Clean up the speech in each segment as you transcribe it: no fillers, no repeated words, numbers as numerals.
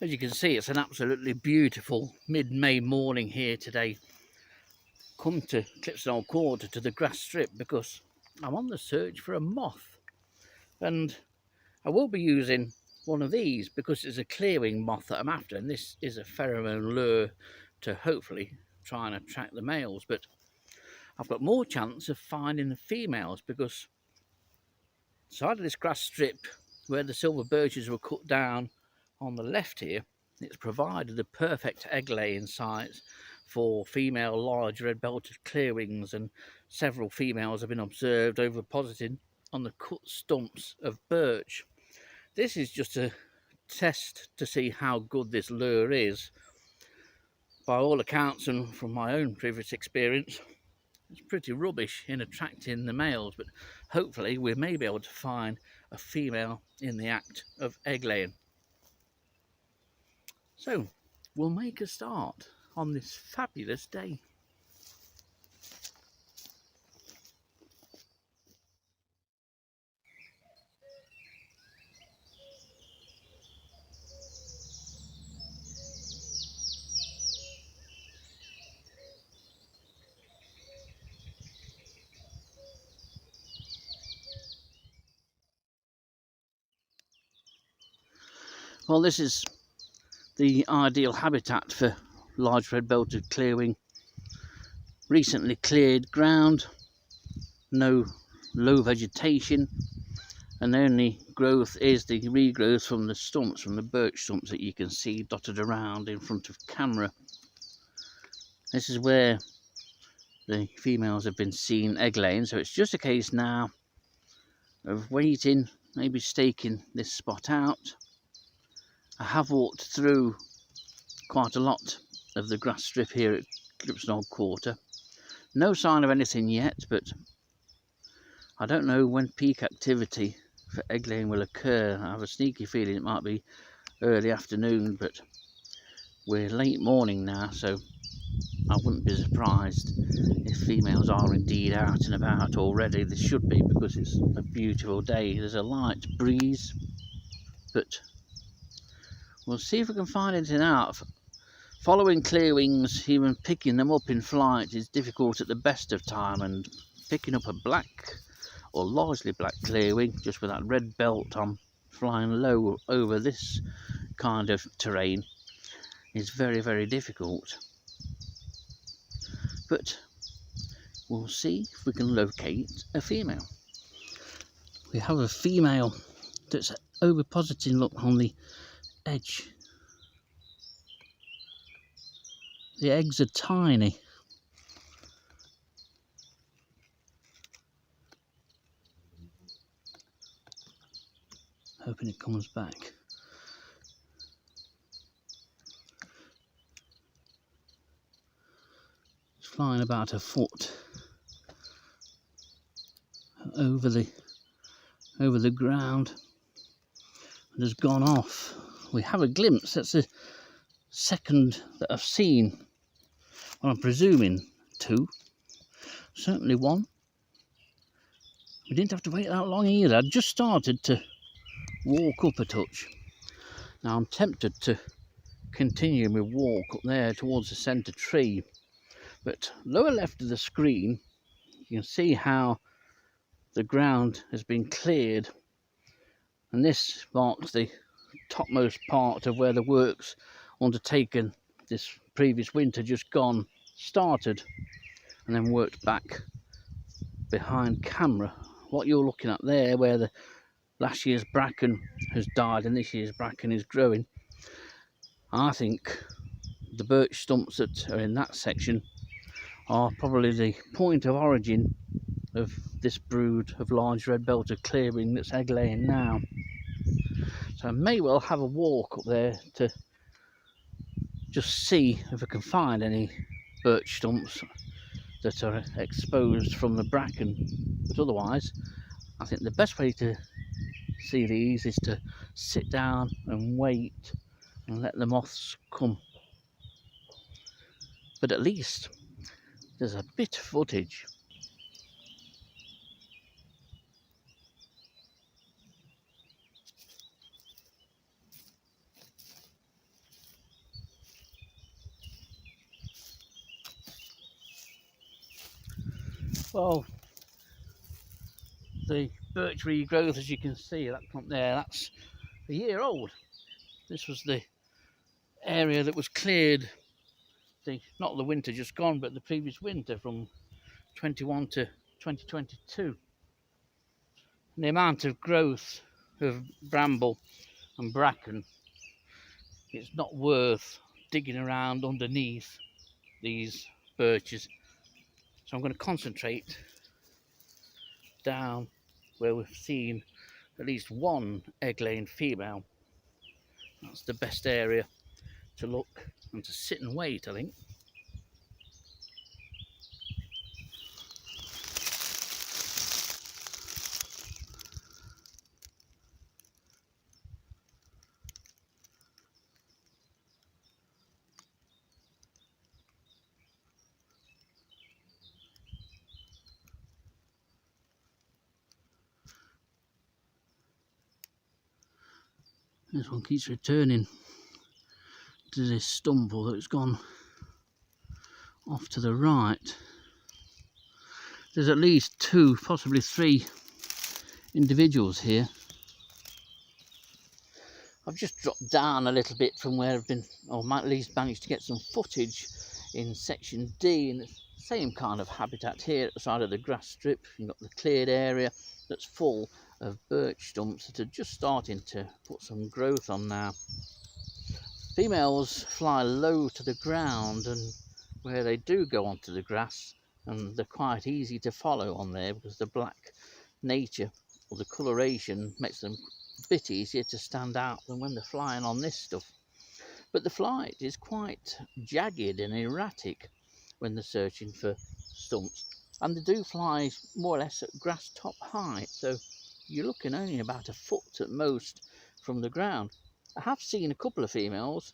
As you can see, it's an absolutely beautiful mid-May morning here today. Come to Clipsnell Quarter to the grass strip because I'm on the search for a moth, and I will be using one of these because it's a clearwing moth that I'm after, and this is a pheromone lure to hopefully try and attract the males. But I've got more chance of finding the females because side of this grass strip where the silver birches were cut down on the left here, it's provided the perfect egg laying sites for female large red-belted clearwings, and several females have been observed ovipositing on the cut stumps of birch. This is just a test to see how good this lure is. By all accounts and from my own previous experience, it's pretty rubbish in attracting the males, but hopefully we may be able to find a female in the act of egg laying. So we'll make a start on this fabulous day. Well, this is the ideal habitat for large red-belted clearwing. Recently cleared ground, no low vegetation, and the only growth is the regrowth from the stumps, from the birch stumps that you can see dotted around in front of camera. This is where the females have been seen egg laying, so it's just a case now of waiting, maybe staking this spot out. I have walked through quite a lot of the grass strip here at Clipsnell Quarter. No sign of anything yet, but I don't know when peak activity for egg laying will occur. I have a sneaky feeling it might be early afternoon, but we're late morning now, so I wouldn't be surprised if females are indeed out and about already. They should be, because it's a beautiful day. There's a light breeze, but we'll see if we can find anything out. Following clearwings, even picking them up in flight is difficult at the best of time, and picking up a black or largely black clearwing just with that red belt on flying low over this kind of terrain is very, very difficult. But we'll see if we can locate a female. We have a female that's ovipositing, look, on the edge. The eggs are tiny. Hoping it comes back. It's flying about a foot over the ground and has gone off. We have a glimpse. That's the second that I've seen. Well, I'm presuming two. Certainly one. We didn't have to wait that long either. I'd just started to walk up a touch. Now I'm tempted to continue my walk up there towards the centre tree, but lower left of the screen you can see how the ground has been cleared, and this marks the topmost part of where the works undertaken this previous winter just gone started, and then worked back behind camera. What you're looking at there, where the last year's bracken has died and this year's bracken is growing, I think the birch stumps that are in that section are probably the point of origin of this brood of large red-belted clearwing that's egg laying now. So I may well have a walk up there to just see if I can find any birch stumps that are exposed from the bracken, but otherwise I think the best way to see these is to sit down and wait and let the moths come. But at least there's a bit of footage. Well, the birch regrowth, as you can see, that clump there, that's a year old. This was the area that was cleared, not the winter just gone, but the previous winter from 21 to 2022. And the amount of growth of bramble and bracken, it's not worth digging around underneath these birches. So I'm going to concentrate down where we've seen at least one egg-laying female. That's the best area to look and to sit and wait, I think. This one keeps returning to this stump, although it's gone off to the right. There's at least 2, possibly 3 individuals here. I've just dropped down a little bit from where I've been, or at least managed to get some footage in section D, and it's the same kind of habitat here at the side of the grass strip. You've got the cleared area that's full of birch stumps that are just starting to put some growth on now. Females fly low to the ground, and where they do go onto the grass, and they're quite easy to follow on there because the black nature or the coloration makes them a bit easier to stand out than when they're flying on this stuff. But the flight is quite jagged and erratic when they're searching for stumps, and they do fly more or less at grass top height, so you're looking only about a foot at most from the ground. I have seen a couple of females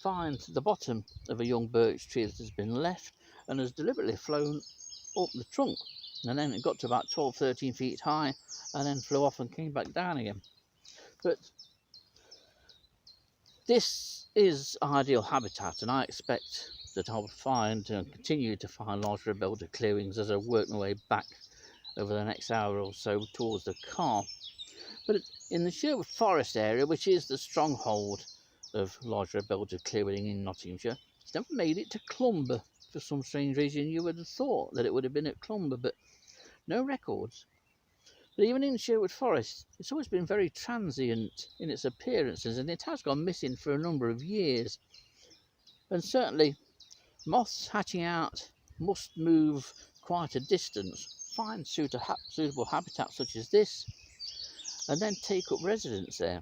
find the bottom of a young birch tree that has been left and has deliberately flown up the trunk, and then it got to about 12-13 feet high and then flew off and came back down again. But this is ideal habitat, and I expect that I'll find and continue to find large red-belted clearwings as I work my way back over the next hour or so towards the car. But in the Sherwood Forest area, which is the stronghold of large red-belted clearwing in Nottinghamshire, it's never made it to Clumber. For some strange reason, you would have thought that it would have been at Clumber, but no records. But even in Sherwood Forest, it's always been very transient in its appearances, and it has gone missing for a number of years. And certainly, moths hatching out must move quite a distance, find suitable habitat such as this, and then take up residence there.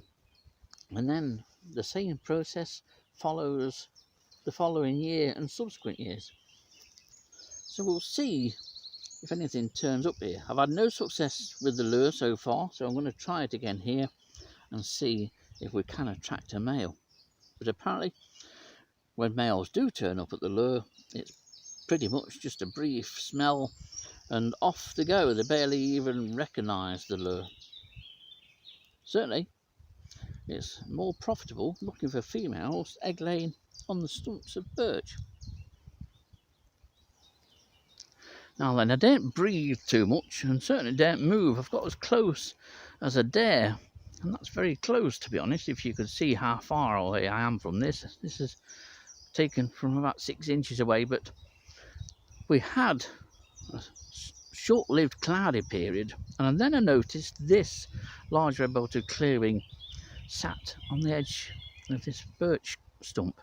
And then the same process follows the following year and subsequent years. So we'll see if anything turns up here. I've had no success with the lure so far, so I'm going to try it again here and see if we can attract a male. But apparently, when males do turn up at the lure, it's pretty much just a brief smell and off they go. They barely even recognise the lure. Certainly, it's more profitable looking for females egg laying on the stumps of birch. Now then, I don't breathe too much and certainly don't move. I've got as close as I dare, and that's very close, to be honest. If you could see how far away I am from this is taken from about 6 inches away. But we had a short-lived cloudy period, and then I noticed this large red-belted clearwing sat on the edge of this birch stump.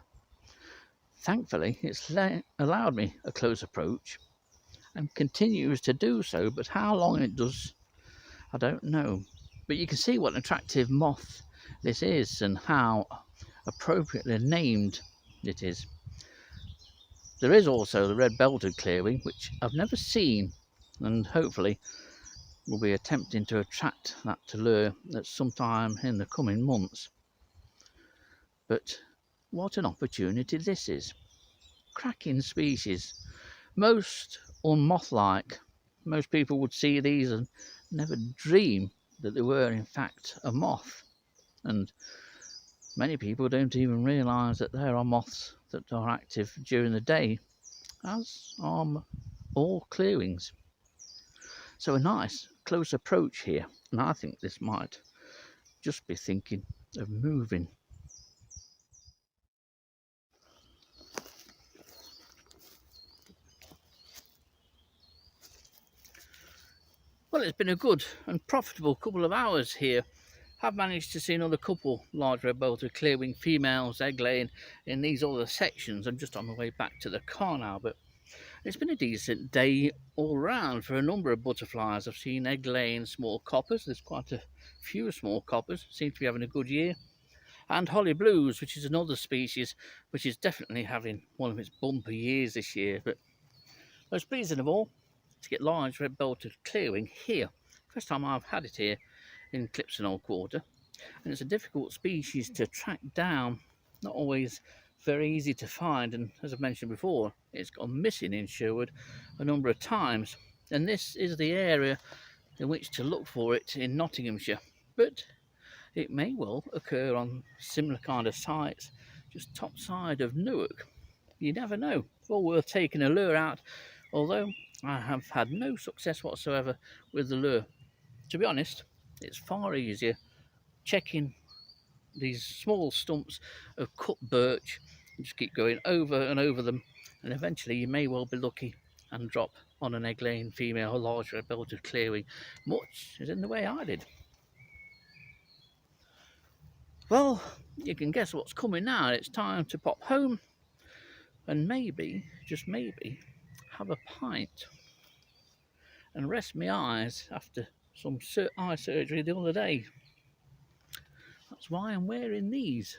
Thankfully, it's allowed me a close approach and continues to do so, but how long it does, I don't know. But you can see what an attractive moth this is and how appropriately named it is. There is also the red-belted clearwing, which I've never seen, and hopefully we'll be attempting to attract that to lure at some time in the coming months. But what an opportunity this is. Cracking species, most unmoth-like. Most people would see these and never dream that they were in fact a moth, and many people don't even realise that there are moths that are active during the day, as are all clearwings. So a nice close approach here, and I think this might just be thinking of moving. Well, it's been a good and profitable couple of hours here. I've managed to see another couple large red-belted clearwing females egg laying in these other sections. I'm just on the way back to the car now, but it's been a decent day all round for a number of butterflies. I've seen egg laying small coppers. There's quite a few small coppers, seem to be having a good year. And holly blues, which is another species which is definitely having one of its bumper years this year. But most pleasing of all, to get large red-belted clearwing here. First time I've had it here in Clipson Old Quarter, and it's a difficult species to track down, not always very easy to find, and as I've mentioned before, it's gone missing in Sherwood a number of times, and this is the area in which to look for it in Nottinghamshire. But it may well occur on similar kind of sites just top side of Newark. You never know. It's all worth taking a lure out, although I have had no success whatsoever with the lure. To be honest, it's far easier checking these small stumps of cut birch and just keep going over and over them, and eventually you may well be lucky and drop on an egg-laying female large red-belted clearwing, much as in the way I did. Well, you can guess what's coming now. It's time to pop home and maybe, just maybe, have a pint and rest my eyes after some eye surgery the other day. That's why I'm wearing these.